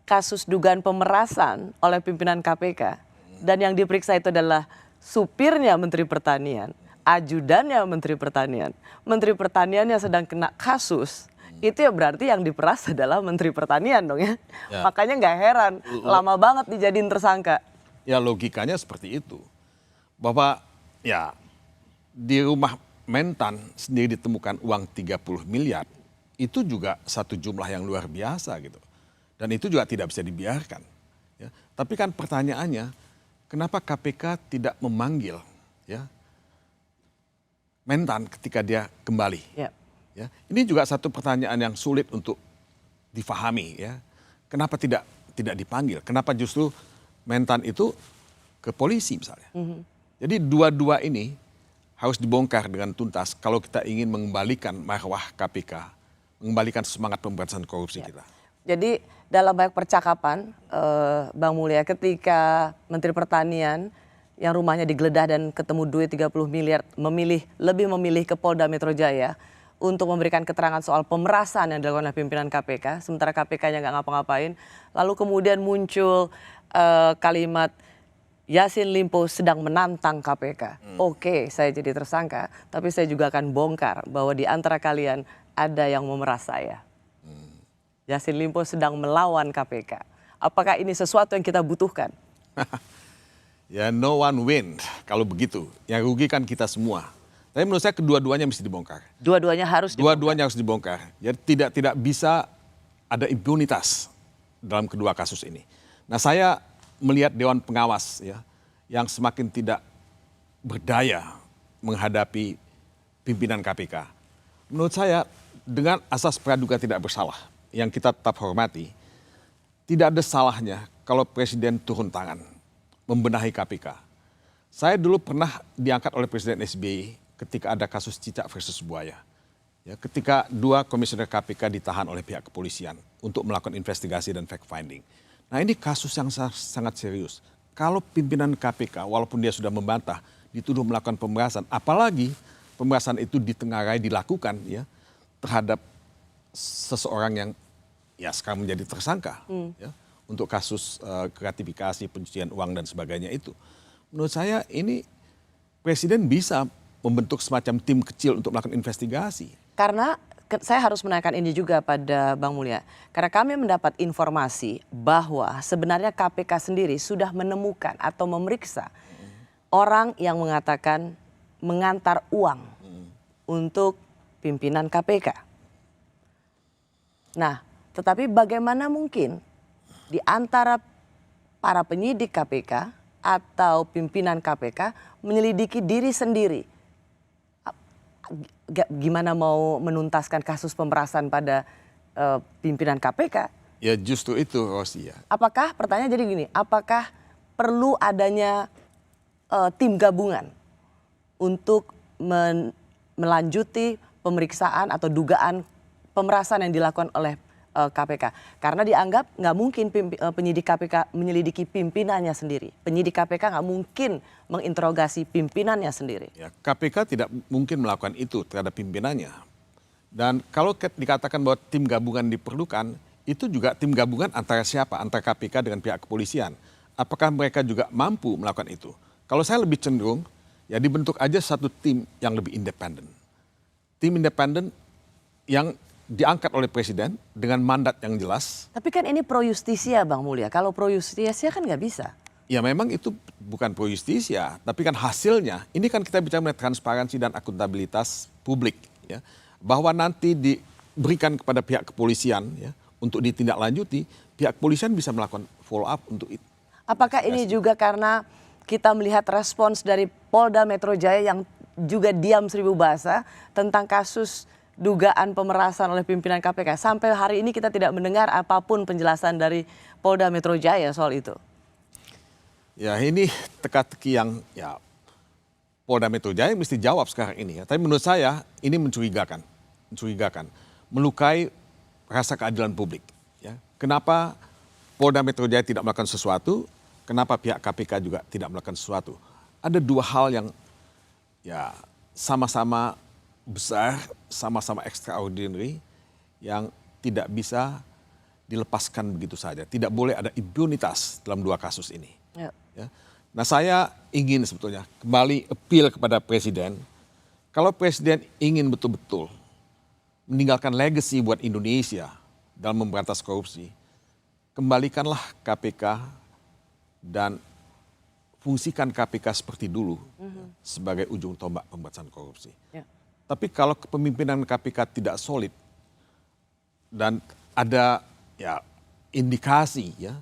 kasus dugaan pemerasan oleh pimpinan KPK dan yang diperiksa itu adalah supirnya Menteri Pertanian, ajudannya Menteri Pertanian, Menteri Pertanian yang sedang kena kasus, itu ya berarti yang diperas adalah Menteri Pertanian dong ya. Makanya nggak heran lama banget dijadiin tersangka. Ya logikanya seperti itu. Bahwa ya di rumah Mentan sendiri ditemukan uang 30 miliar. Itu juga satu jumlah yang luar biasa gitu. Dan itu juga tidak bisa dibiarkan. Ya. Tapi kan pertanyaannya, kenapa KPK tidak memanggil ya, Mentan ketika dia kembali? Ya. Ini juga satu pertanyaan yang sulit untuk difahami. Ya. Kenapa tidak dipanggil? Kenapa justru Mentan itu ke polisi misalnya? Jadi dua-dua ini harus dibongkar dengan tuntas kalau kita ingin mengembalikan marwah KPK. Mengembalikan semangat pemberantasan korupsi kita. Jadi dalam banyak percakapan Bang Mulya, ketika Menteri Pertanian yang rumahnya digeledah dan ketemu duit 30 miliar lebih memilih ke Polda Metro Jaya untuk memberikan keterangan soal pemerasan yang dilakukan oleh pimpinan KPK, sementara KPK-nya nggak ngapa-ngapain, lalu kemudian muncul kalimat Yassin Limpo sedang menantang KPK. Oke, saya jadi tersangka, tapi saya juga akan bongkar bahwa di antara kalian ada yang memeras saya. Yassin Limpo sedang melawan KPK. Apakah ini sesuatu yang kita butuhkan? Ya no one win kalau begitu. Yang rugi kan kita semua. Tapi menurut saya kedua-duanya mesti dibongkar. Dua-duanya harus dibongkar. Dua-duanya harus dibongkar. Jadi tidak bisa ada impunitas dalam kedua kasus ini. Nah, saya melihat Dewan Pengawas ya yang semakin tidak berdaya menghadapi pimpinan KPK. Menurut saya dengan asas praduga tidak bersalah yang kita tetap hormati, tidak ada salahnya kalau Presiden turun tangan membenahi KPK. Saya dulu pernah diangkat oleh Presiden SBY ketika ada kasus Cicak versus Buaya. Ya, ketika 2 komisioner KPK ditahan oleh pihak kepolisian untuk melakukan investigasi dan fact finding. Nah, ini kasus yang sangat serius. Kalau pimpinan KPK walaupun dia sudah membantah dituduh melakukan pemerasan, apalagi pemerasan itu ditengarai dilakukan ya terhadap seseorang yang ya sekarang menjadi tersangka ya untuk kasus gratifikasi, pencucian uang dan sebagainya itu. Menurut saya ini Presiden bisa membentuk semacam tim kecil untuk melakukan investigasi. Karena saya harus menanyakan ini juga pada Bang Mulya. Karena kami mendapat informasi bahwa sebenarnya KPK sendiri sudah menemukan atau memeriksa orang yang mengatakan mengantar uang untuk pimpinan KPK. Nah, tetapi bagaimana mungkin di antara para penyidik KPK atau pimpinan KPK menyelidiki diri sendiri? Gimana mau menuntaskan kasus pemerasan pada pimpinan KPK? Ya justru itu Rosi ya. Apakah pertanyaan jadi gini, apakah perlu adanya tim gabungan untuk melanjuti pemeriksaan atau dugaan pemerasan yang dilakukan oleh KPK? Karena dianggap nggak mungkin penyidik KPK menyelidiki pimpinannya sendiri. Penyidik KPK nggak mungkin menginterogasi pimpinannya sendiri. Ya, KPK tidak mungkin melakukan itu terhadap pimpinannya. Dan kalau dikatakan bahwa tim gabungan diperlukan, itu juga tim gabungan antara siapa? Antara KPK dengan pihak kepolisian. Apakah mereka juga mampu melakukan itu? Kalau saya lebih cenderung, ya dibentuk aja satu tim yang lebih independen. Tim independen yang diangkat oleh Presiden dengan mandat yang jelas. Tapi kan ini pro justisia Bang Mulya. Kalau pro justisia kan nggak bisa. Ya memang itu bukan pro justisia, tapi kan hasilnya. Ini kan kita bicara mengenai transparansi dan akuntabilitas publik. Ya, bahwa nanti diberikan kepada pihak kepolisian ya, untuk ditindaklanjuti, pihak kepolisian bisa melakukan follow up untuk itu. Apakah ini juga karena kita melihat respons dari Polda Metro Jaya yang juga diam seribu bahasa tentang kasus dugaan pemerasan oleh pimpinan KPK. Sampai hari ini kita tidak mendengar apapun penjelasan dari Polda Metro Jaya soal itu. Ya ini teka-teki yang ya Polda Metro Jaya mesti jawab sekarang ini ya. Tapi menurut saya ini mencurigakan, melukai rasa keadilan publik. Ya. Kenapa Polda Metro Jaya tidak melakukan sesuatu? Kenapa pihak KPK juga tidak melakukan sesuatu? Ada 2 hal yang ya sama-sama besar, sama-sama extraordinary yang tidak bisa dilepaskan begitu saja. Tidak boleh ada impunitas dalam 2 kasus ini. Ya. Nah saya ingin sebetulnya kembali appeal kepada Presiden. Kalau Presiden ingin betul-betul meninggalkan legacy buat Indonesia dalam memberantas korupsi, kembalikanlah KPK dan fungsikan KPK seperti dulu sebagai ujung tombak pemberantasan korupsi. Ya. Tapi kalau kepemimpinan KPK tidak solid dan ada ya indikasi ya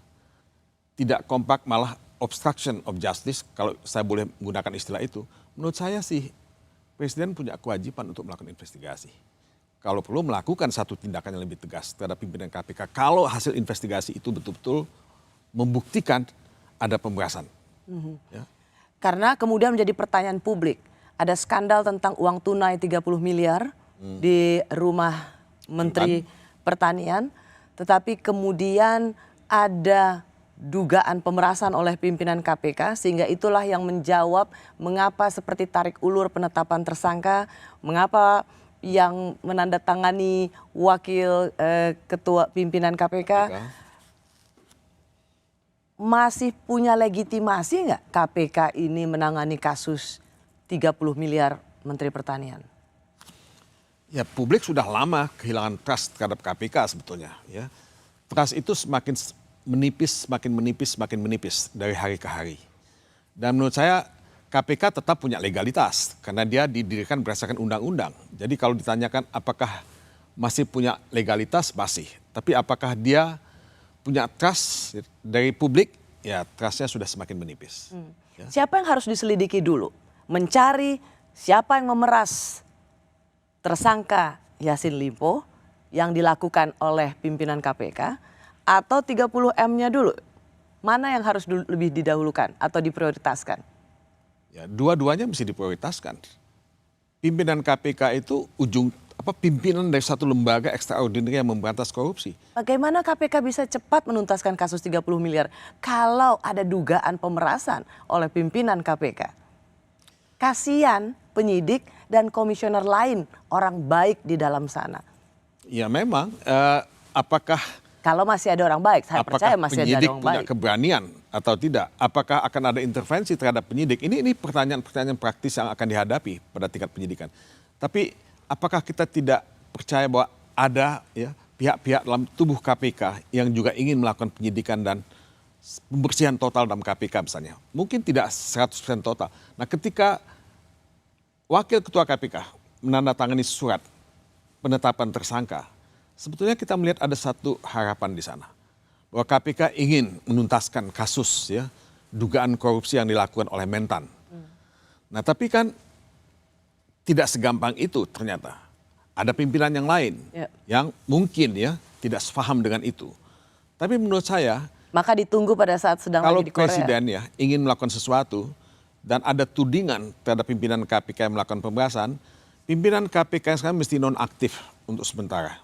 tidak kompak malah obstruction of justice kalau saya boleh menggunakan istilah itu, menurut saya sih Presiden punya kewajiban untuk melakukan investigasi. Kalau perlu melakukan satu tindakan yang lebih tegas terhadap pimpinan KPK kalau hasil investigasi itu betul-betul membuktikan ada pemerasan. Ya. Karena kemudian menjadi pertanyaan publik. Ada skandal tentang uang tunai 30 miliar di rumah Menteri Pertanian. Tetapi kemudian ada dugaan pemerasan oleh pimpinan KPK. Sehingga itulah yang menjawab mengapa seperti tarik ulur penetapan tersangka. Mengapa yang menandatangani wakil ketua pimpinan KPK. masih punya legitimasi nggak KPK ini menangani kasus 30 miliar Menteri Pertanian? Ya, publik sudah lama kehilangan trust terhadap KPK sebetulnya. Ya, trust itu semakin menipis dari hari ke hari. Dan menurut saya KPK tetap punya legalitas karena dia didirikan berdasarkan undang-undang. Jadi kalau ditanyakan apakah masih punya legalitas, masih. Tapi apakah dia punya trust dari publik, ya trustnya sudah semakin menipis. Ya. Siapa yang harus diselidiki dulu? Mencari siapa yang memeras tersangka Yassin Limpo yang dilakukan oleh pimpinan KPK atau 30M-nya dulu? Mana yang harus lebih didahulukan atau diprioritaskan? Ya, dua-duanya mesti diprioritaskan. Pimpinan KPK itu pimpinan dari satu lembaga ekstraordinari yang memberantas korupsi. Bagaimana KPK bisa cepat menuntaskan kasus 30 miliar kalau ada dugaan pemerasan oleh pimpinan KPK? Kasihan penyidik dan komisioner lain, orang baik di dalam sana. Ya memang, apakah kalau masih ada orang baik, saya percaya masih ada orang baik. Apakah penyidik punya keberanian atau tidak? Apakah akan ada intervensi terhadap penyidik? Ini pertanyaan-pertanyaan praktis yang akan dihadapi pada tingkat penyidikan. Tapi apakah kita tidak percaya bahwa ada ya pihak-pihak dalam tubuh KPK yang juga ingin melakukan penyidikan dan pembersihan total dalam KPK misalnya? Mungkin tidak 100% total. Nah, ketika Wakil Ketua KPK menandatangani surat penetapan tersangka, sebetulnya kita melihat ada satu harapan di sana. Bahwa KPK ingin menuntaskan kasus ya dugaan korupsi yang dilakukan oleh Mentan. Nah, tapi kan tidak segampang itu ternyata. Ada pimpinan yang lain yang mungkin ya tidak sepaham dengan itu. Tapi menurut saya, maka ditunggu pada saat sedang kalau lagi di Korea. presiden ya ingin melakukan sesuatu dan ada tudingan terhadap pimpinan KPK yang melakukan pembahasan, pimpinan KPK sekarang mesti nonaktif untuk sementara.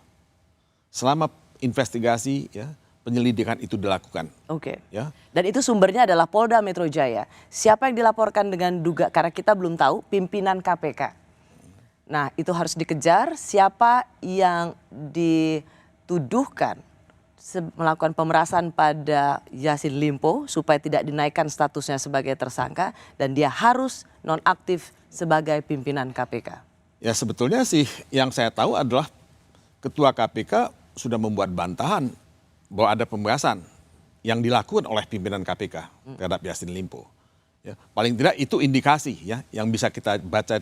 Selama investigasi ya penyelidikan itu dilakukan. Oke. Ya. Dan itu sumbernya adalah Polda Metro Jaya. Siapa yang dilaporkan dengan karena kita belum tahu pimpinan KPK. Nah, itu harus dikejar siapa yang dituduhkan melakukan pemerasan pada Yassin Limpo supaya tidak dinaikkan statusnya sebagai tersangka dan dia harus nonaktif sebagai pimpinan KPK. Ya sebetulnya sih yang saya tahu adalah Ketua KPK sudah membuat bantahan bahwa ada pemerasan yang dilakukan oleh pimpinan KPK terhadap Yassin Limpo. Ya, paling tidak itu indikasi ya yang bisa kita baca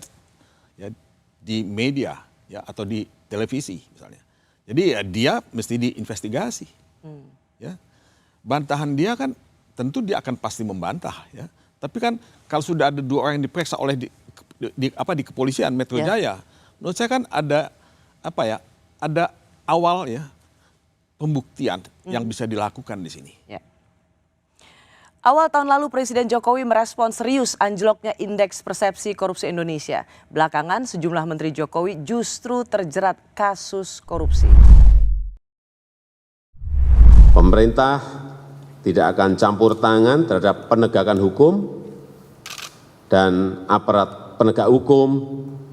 ya, di media ya atau di televisi misalnya. Jadi ya dia mesti diinvestigasi. Ya. Bantahan dia kan tentu dia akan pasti membantah ya. Tapi kan kalau sudah ada 2 orang yang diperiksa oleh di kepolisian Metro Jaya, menurut saya kan ada ada awal ya pembuktian yang bisa dilakukan di sini. Ya. Awal tahun lalu Presiden Jokowi merespon serius anjloknya indeks persepsi korupsi Indonesia. Belakangan sejumlah menteri Jokowi justru terjerat kasus korupsi. Pemerintah tidak akan campur tangan terhadap penegakan hukum dan aparat penegak hukum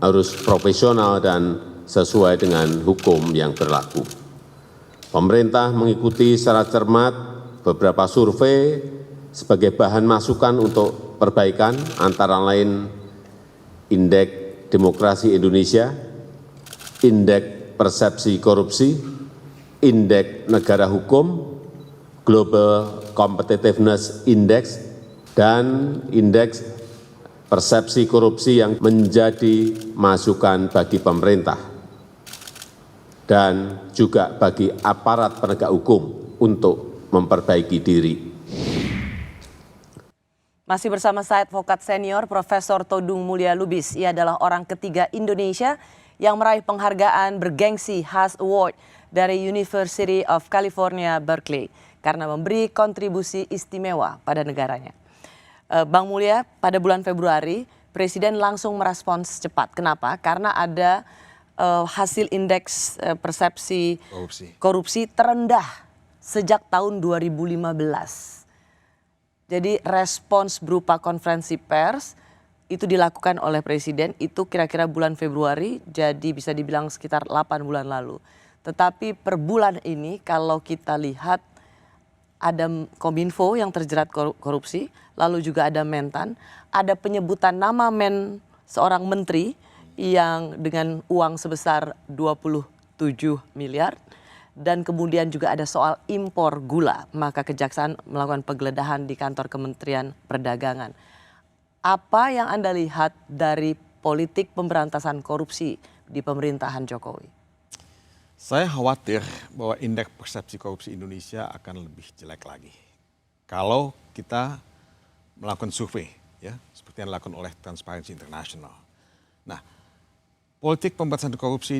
harus profesional dan sesuai dengan hukum yang berlaku. Pemerintah mengikuti secara cermat beberapa survei sebagai bahan masukan untuk perbaikan, antara lain Indeks Demokrasi Indonesia, Indeks Persepsi Korupsi, Indeks Negara Hukum, Global Competitiveness Index, dan Indeks Persepsi Korupsi yang menjadi masukan bagi pemerintah dan juga bagi aparat penegak hukum untuk memperbaiki diri. Masih bersama saya advokat senior Profesor Todung Mulya Lubis. Ia adalah orang ketiga Indonesia yang meraih penghargaan bergengsi Haas Award dari University of California, Berkeley karena memberi kontribusi istimewa pada negaranya. Bang Mulya, pada bulan Februari Presiden langsung merespons cepat. Kenapa? Karena ada hasil indeks persepsi korupsi terendah sejak tahun 2015. Jadi respons berupa konferensi pers itu dilakukan oleh Presiden itu kira-kira bulan Februari, jadi bisa dibilang sekitar 8 bulan lalu. Tetapi per bulan ini kalau kita lihat ada Kominfo yang terjerat korupsi, lalu juga ada Mentan, ada penyebutan nama seorang menteri yang dengan uang sebesar 27 miliar, dan kemudian juga ada soal impor gula, maka Kejaksaan melakukan penggeledahan di kantor Kementerian Perdagangan. Apa yang Anda lihat dari politik pemberantasan korupsi di pemerintahan Jokowi? Saya khawatir bahwa indeks persepsi korupsi Indonesia akan lebih jelek lagi. Kalau kita melakukan survei, ya, seperti yang dilakukan oleh Transparency International. Nah, politik pemberantasan korupsi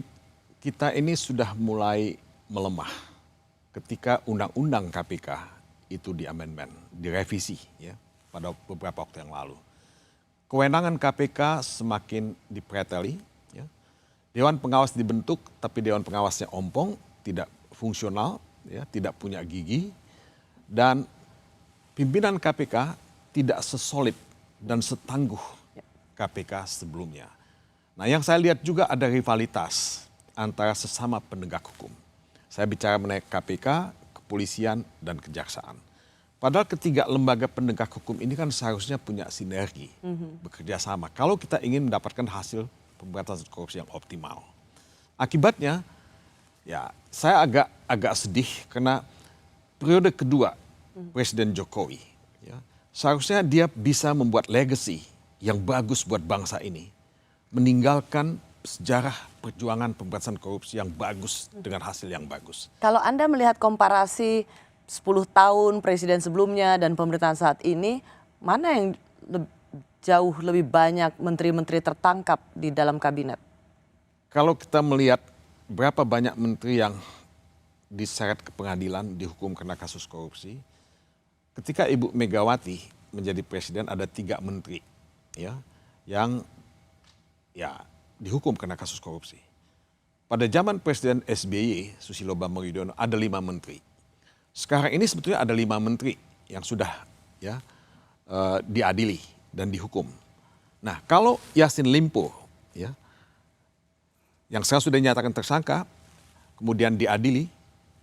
kita ini sudah mulai melemah ketika Undang-Undang KPK itu diamendmen, direvisi ya pada beberapa waktu yang lalu. Kewenangan KPK semakin dipreteli, ya. Dewan pengawas dibentuk tapi Dewan pengawasnya ompong, tidak fungsional, ya, tidak punya gigi, dan pimpinan KPK tidak sesolid dan setangguh KPK sebelumnya. Nah, yang saya lihat juga ada rivalitas antara sesama penegak hukum. Saya bicara mengenai KPK, kepolisian, dan kejaksaan. Padahal ketiga lembaga penegak hukum ini kan seharusnya punya sinergi, bekerja sama. Kalau kita ingin mendapatkan hasil pemberantasan korupsi yang optimal. Akibatnya, ya saya agak sedih karena periode kedua Presiden Jokowi, ya, seharusnya dia bisa membuat legacy yang bagus buat bangsa ini, meninggalkan sejarah perjuangan pemberantasan korupsi yang bagus dengan hasil yang bagus. Kalau Anda melihat komparasi 10 tahun presiden sebelumnya dan pemerintahan saat ini, mana yang jauh lebih banyak menteri-menteri tertangkap di dalam kabinet? Kalau kita melihat berapa banyak menteri yang diseret ke pengadilan, dihukum karena kasus korupsi, ketika Ibu Megawati menjadi presiden ada 3 menteri, ya, yang dihukum karena kasus korupsi. Pada zaman Presiden SBY, Susilo Bambang Yudhoyono, ada 5 menteri. Sekarang ini sebetulnya ada 5 menteri yang sudah diadili dan dihukum. Nah, kalau Yassin Limpo, ya, yang sekarang sudah dinyatakan tersangka, kemudian diadili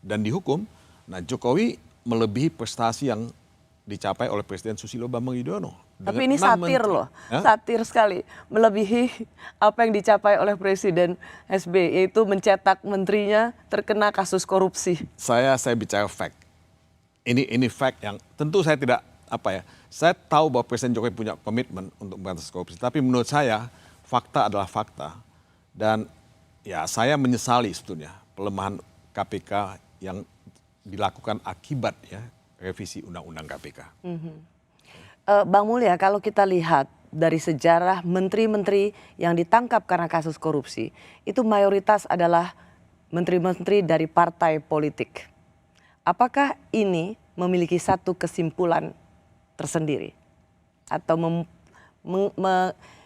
dan dihukum, nah Jokowi melebihi prestasi yang dicapai oleh Presiden Susilo Bambang Yudhoyono. Tapi ini satir loh, satir sekali. Melebihi apa yang dicapai oleh Presiden SBY, yaitu mencetak menterinya terkena kasus korupsi. Saya bicara fact. Ini fact yang tentu saya tidak saya tahu bahwa Presiden Jokowi punya komitmen untuk memberantas korupsi. Tapi menurut saya fakta adalah fakta. Dan ya saya menyesali sebetulnya pelemahan KPK yang dilakukan akibat ya revisi Undang-Undang KPK. Bang Mulya, kalau kita lihat dari sejarah menteri-menteri yang ditangkap karena kasus korupsi, itu mayoritas adalah menteri-menteri dari partai politik. Apakah ini memiliki satu kesimpulan tersendiri? Atau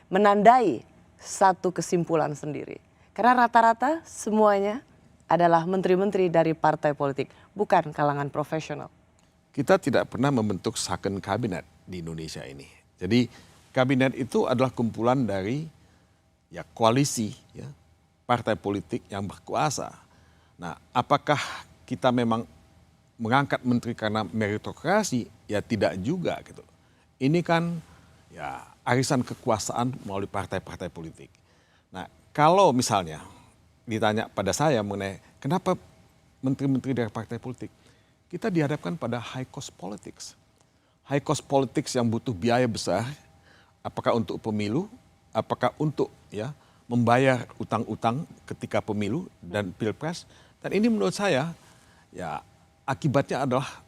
menandai satu kesimpulan sendiri? Karena rata-rata semuanya adalah menteri-menteri dari partai politik, bukan kalangan profesional. Kita tidak pernah membentuk second cabinet di Indonesia ini. Jadi kabinet itu adalah kumpulan dari ya koalisi ya partai politik yang berkuasa. Nah, apakah kita memang mengangkat menteri karena meritokrasi? Ya tidak juga gitu. Ini kan ya arisan kekuasaan melalui partai-partai politik. Nah, kalau misalnya ditanya pada saya mengenai kenapa menteri-menteri dari partai politik, kita dihadapkan pada high cost politics. High cost politics yang butuh biaya besar, apakah untuk pemilu, apakah untuk ya membayar utang-utang ketika pemilu dan pilpres. Dan ini menurut saya ya akibatnya adalah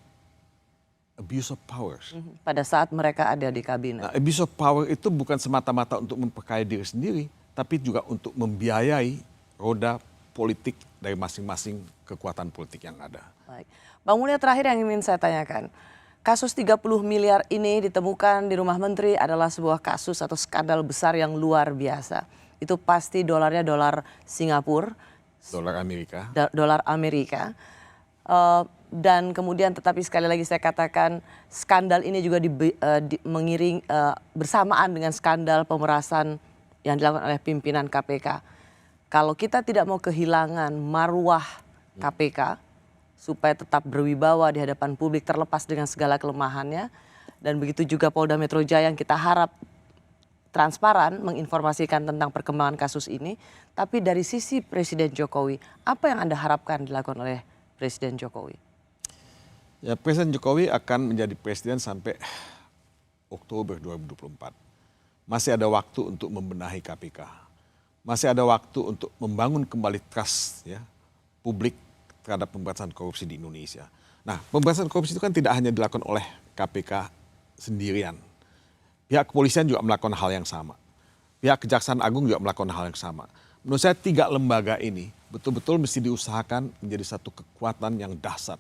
abuse of power. Pada saat mereka ada di kabinet. Nah, abuse of power itu bukan semata-mata untuk memperkaya diri sendiri, tapi juga untuk membiayai roda politik dari masing-masing kekuatan politik yang ada. Baik. Bang Mulya, terakhir yang ingin saya tanyakan. Kasus 30 miliar ini ditemukan di rumah menteri adalah sebuah kasus atau skandal besar yang luar biasa. Itu pasti dolarnya dolar Singapura. Dolar Amerika. Dolar Amerika. Dan kemudian tetapi sekali lagi saya katakan skandal ini juga mengiring bersamaan dengan skandal pemerasan yang dilakukan oleh pimpinan KPK. Kalau kita tidak mau kehilangan marwah KPK, supaya tetap berwibawa di hadapan publik terlepas dengan segala kelemahannya. Dan begitu juga Polda Metro Jaya yang kita harap transparan menginformasikan tentang perkembangan kasus ini. Tapi dari sisi Presiden Jokowi, apa yang Anda harapkan dilakukan oleh Presiden Jokowi? Ya, Presiden Jokowi akan menjadi presiden sampai Oktober 2024. Masih ada waktu untuk membenahi KPK. Masih ada waktu untuk membangun kembali trust ya, publik terhadap pemberantasan korupsi di Indonesia. Nah, pemberantasan korupsi itu kan tidak hanya dilakukan oleh KPK sendirian. Pihak kepolisian juga melakukan hal yang sama. Pihak Kejaksaan Agung juga melakukan hal yang sama. Menurut saya 3 lembaga ini betul-betul mesti diusahakan menjadi satu kekuatan yang dahsyat.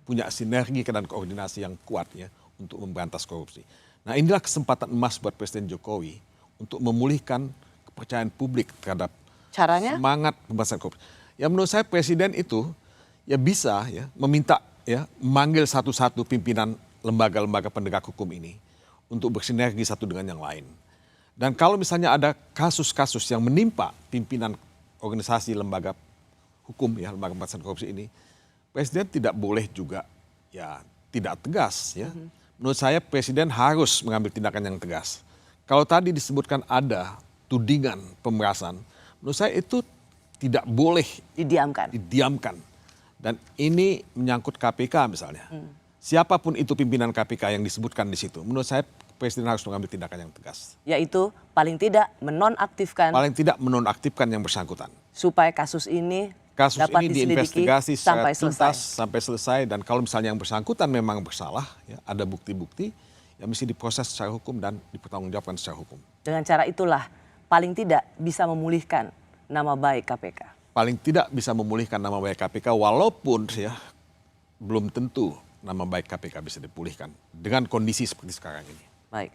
Punya sinergi dan koordinasi yang kuat ya untuk memberantas korupsi. Nah, inilah kesempatan emas buat Presiden Jokowi untuk memulihkan kepercayaan publik terhadap semangat pemberantasan korupsi. Ya menurut saya Presiden itu ya bisa ya meminta ya memanggil satu-satu pimpinan lembaga-lembaga penegak hukum ini untuk bersinergi satu dengan yang lain. Dan kalau misalnya ada kasus-kasus yang menimpa pimpinan organisasi lembaga hukum ya lembaga pemberantasan korupsi ini, Presiden tidak boleh juga ya tidak tegas ya. Menurut saya Presiden harus mengambil tindakan yang tegas. Kalau tadi disebutkan ada tudingan pemerasan, menurut saya itu tidak boleh didiamkan. Dan ini menyangkut KPK misalnya. Siapapun itu pimpinan KPK yang disebutkan di situ, menurut saya Presiden harus mengambil tindakan yang tegas. Yaitu paling tidak menonaktifkan. Paling tidak menonaktifkan yang bersangkutan. Supaya kasus ini ini dapat diinvestigasi secara sampai tuntas sampai selesai, dan kalau misalnya yang bersangkutan memang bersalah, ya, ada bukti-bukti yang mesti diproses secara hukum dan dipertanggungjawabkan secara hukum. Dengan cara itulah paling tidak bisa memulihkan nama baik KPK. Paling tidak bisa memulihkan nama baik KPK walaupun ya belum tentu nama baik KPK bisa dipulihkan dengan kondisi seperti sekarang ini. Baik.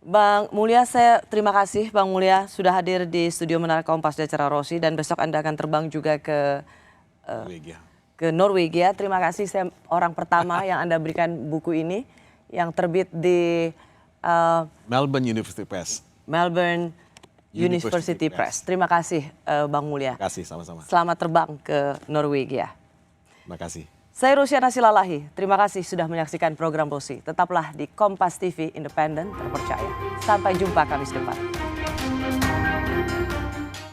Bang Mulya, saya terima kasih Bang Mulya sudah hadir di studio Menara Kompas di acara Rossi, dan besok Anda akan terbang juga ke Norwegia. Terima kasih, saya orang pertama yang Anda berikan buku ini yang terbit di Melbourne University Press. Melbourne University Press. Terima kasih Bang Mulya. Terima kasih, sama-sama. Selamat terbang ke Norwegia. Terima kasih. Saya Rusiana Silalahi, terima kasih sudah menyaksikan program Rossi. Tetaplah di Kompas TV, independen, terpercaya. Sampai jumpa Kamis depan.